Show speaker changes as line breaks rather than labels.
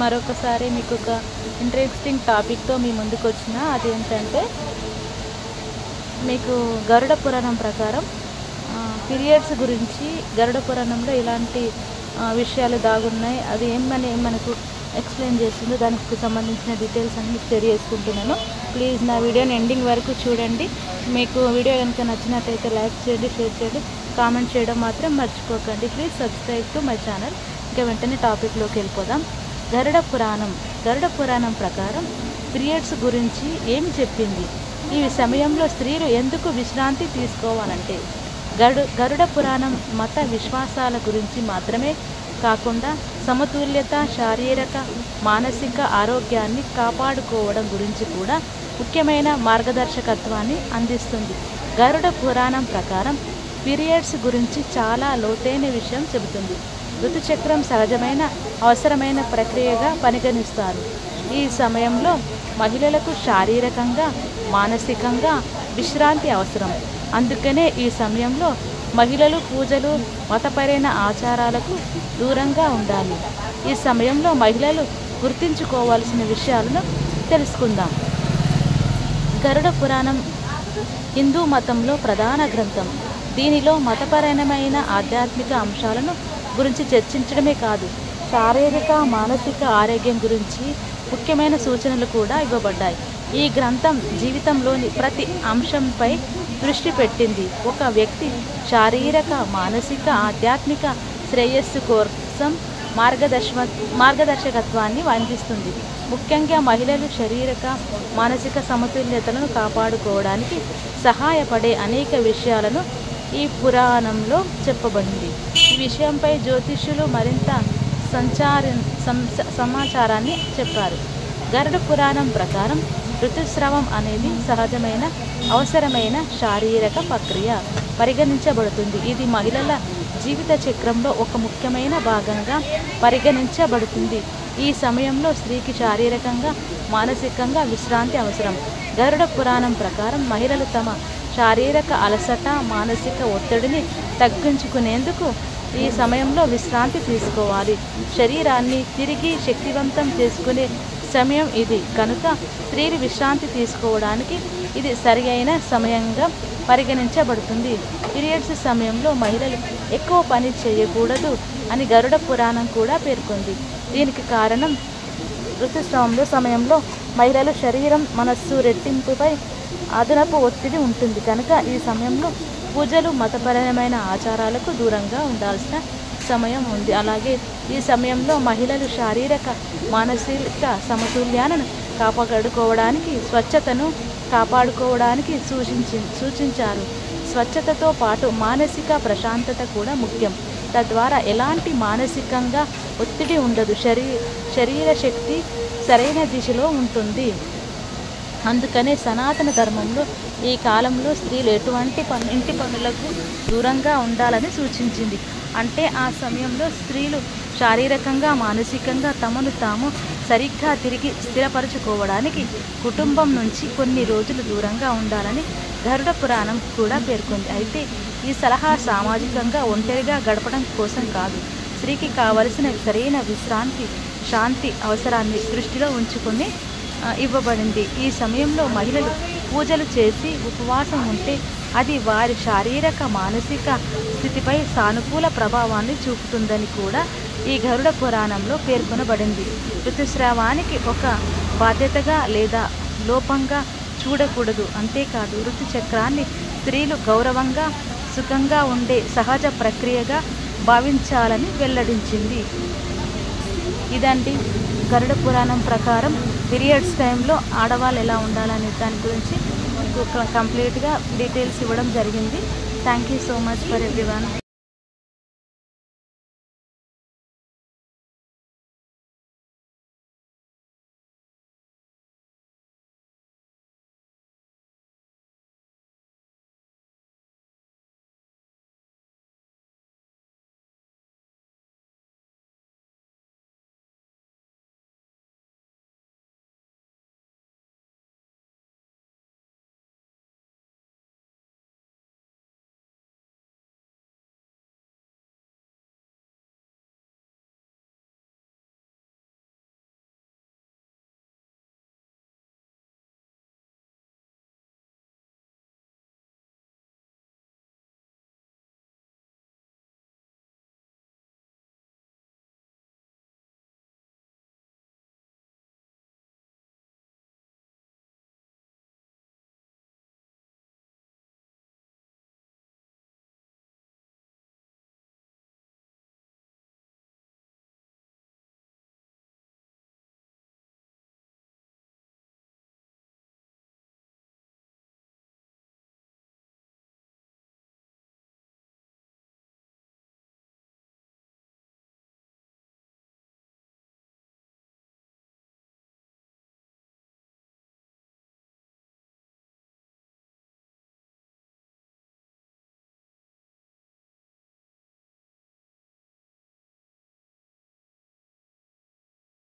మరొకసారి మీకు ఒక ఇంట్రెస్టింగ్ టాపిక్తో మీ ముందుకు వచ్చిన అదేంటంటే మీకు గరుడ పురాణం ప్రకారం పీరియడ్స్ గురించి గరుడ పురాణంలో ఇలాంటి విషయాలు దాగున్నాయి. అది ఏమని మనకు ఎక్స్ప్లెయిన్ చేస్తుందో దానికి సంబంధించిన డీటెయిల్స్ అన్ని మీకు తెలియజేసుకుంటున్నాను. ప్లీజ్ నా వీడియోని ఎండింగ్ వరకు చూడండి. మీకు వీడియో కనుక నచ్చినట్టయితే లైక్ చేయండి, షేర్ చేయండి, కామెంట్ చేయడం మాత్రం మర్చిపోకండి. Please subscribe to my channel. ఇంకా వెంటనే టాపిక్లోకి వెళ్ళిపోదాం. గరుడ పురాణం ప్రకారం పీరియడ్స్ గురించి ఏమి చెప్పింది? ఈ సమయంలో స్త్రీలు ఎందుకు విశ్రాంతి తీసుకోవాలంటే గరుడ పురాణం మత విశ్వాసాల గురించి మాత్రమే కాకుండా సమతుల్యత, శారీరక మానసిక ఆరోగ్యాన్ని కాపాడుకోవడం గురించి కూడా ముఖ్యమైన మార్గదర్శకత్వాన్ని అందిస్తుంది. గరుడ పురాణం ప్రకారం పీరియడ్స్ గురించి చాలా లోతైన విషయం చెబుతుంది. ఋతుచక్రం సహజమైన అవసరమైన ప్రక్రియగా పరిగణిస్తారు. ఈ సమయంలో మహిళలకు శారీరకంగా, మానసికంగా విశ్రాంతి అవసరం. అందుకనే ఈ సమయంలో మహిళలు పూజలు, మతపరమైన ఆచారాలకు దూరంగా ఉండాలి. ఈ సమయంలో మహిళలు గుర్తుంచుకోవాల్సిన విషయాలను తెలుసుకుందాం. గరుడ పురాణం హిందూ మతంలో ప్రధాన గ్రంథం. దీనిలో మతపరమైన ఆధ్యాత్మిక అంశాలను గురించి చర్చించడమే కాదు, శారీరక మానసిక ఆరోగ్యం గురించి ముఖ్యమైన సూచనలు కూడా ఇవ్వబడ్డాయి. ఈ గ్రంథం జీవితంలోని ప్రతి అంశంపై దృష్టి పెట్టింది. ఒక వ్యక్తి శారీరక మానసిక ఆధ్యాత్మిక శ్రేయస్సు కోసం మార్గదర్శకత్వాన్ని అందిస్తుంది. ముఖ్యంగా మహిళలు శారీరక మానసిక సమతుల్యతలను కాపాడుకోవడానికి సహాయపడే అనేక విషయాలను ఈ పురాణంలో చెప్పబడింది. ఈ విషయంపై జ్యోతిష్యులు మరింత సమాచారాన్ని చెప్పారు. గరుడ పురాణం ప్రకారం ఋతుస్రావం అనేది సహజమైన అవసరమైన శారీరక ప్రక్రియ పరిగణించబడుతుంది. ఇది మహిళల జీవిత చక్రంలో ఒక ముఖ్యమైన భాగంగా పరిగణించబడుతుంది. ఈ సమయంలో స్త్రీకి శారీరకంగా, మానసికంగా విశ్రాంతి అవసరం. గరుడ పురాణం ప్రకారం మహిళలు తమ శారీరక అలసట, మానసిక ఒత్తిడిని తగ్గించుకునేందుకు ఈ సమయంలో విశ్రాంతి తీసుకోవాలి. శరీరాన్ని తిరిగి శక్తివంతం చేసుకునే సమయం ఇది. కనుక స్త్రీలు విశ్రాంతి తీసుకోవడానికి ఇది సరియైన సమయంగా పరిగణించబడుతుంది. పీరియడ్స్ సమయంలో మహిళలు ఎక్కువ పని చేయకూడదు అని గరుడ పురాణం కూడా పేర్కొంది. దీనికి కారణం ఋతుస్రావం సమయంలో మహిళలు శరీరం, మనస్సు రెట్టింపుపై అదనపు ఒత్తిడి ఉంటుంది. కనుక ఈ సమయంలో పూజలు, మతపరమైన ఆచారాలకు దూరంగా ఉండాల్సిన సమయం ఉంది. అలాగే ఈ సమయంలో మహిళలు శారీరక మానసిక సమతుల్యాలను కాపాడుకోవడానికి, స్వచ్ఛతను కాపాడుకోవడానికి సూచించారు. స్వచ్ఛతతో పాటు మానసిక ప్రశాంతత కూడా ముఖ్యం. తద్వారా ఎలాంటి మానసికంగా ఒత్తిడి ఉండదు. శరీర శక్తి సరైన దిశలో ఉంటుంది. అందుకనే సనాతన ధర్మంలో ఈ కాలంలో స్త్రీలు ఎటువంటి ఇంటి పనులకు దూరంగా ఉండాలని సూచించింది. అంటే ఆ సమయంలో స్త్రీలు శారీరకంగా, మానసికంగా తమను తాము సరిగ్గా తిరిగి స్థిరపరచుకోవడానికి కుటుంబం నుంచి కొన్ని రోజులు దూరంగా ఉండాలని గరుడ పురాణం కూడా పేర్కొంది. అయితే ఈ సలహా సామాజికంగా ఒంటరిగా గడపడం కోసం కాదు, స్త్రీకి కావలసిన సరైన విశ్రాంతి, శాంతి అవసరాన్ని దృష్టిలో ఉంచుకొని ఇవ్వబడింది. ఈ సమయంలో మహిళలు పూజలు చేసి ఉపవాసం ఉంటే అది వారి శారీరక మానసిక స్థితిపై సానుకూల ప్రభావాన్ని చూపుతుందని కూడా ఈ గరుడ పురాణంలో పేర్కొనబడింది. ఋతుస్రావానికి ఒక బాధ్యతగా లేదా లోపంగా చూడకూడదు. అంతేకాదు ఋతుచక్రాన్ని స్త్రీలు గౌరవంగా, సుఖంగా ఉండే సహజ ప్రక్రియగా భావించాలని వెల్లడించింది. ఇదండి గరుడ పురాణం ప్రకారం పీరియడ్స్ టైంలో ఆడవాళ్ళు ఎలా ఉండాలనే దాని గురించి కంప్లీట్గా డీటెయిల్స్ ఇవ్వడం జరిగింది. Thank you so much for everyone.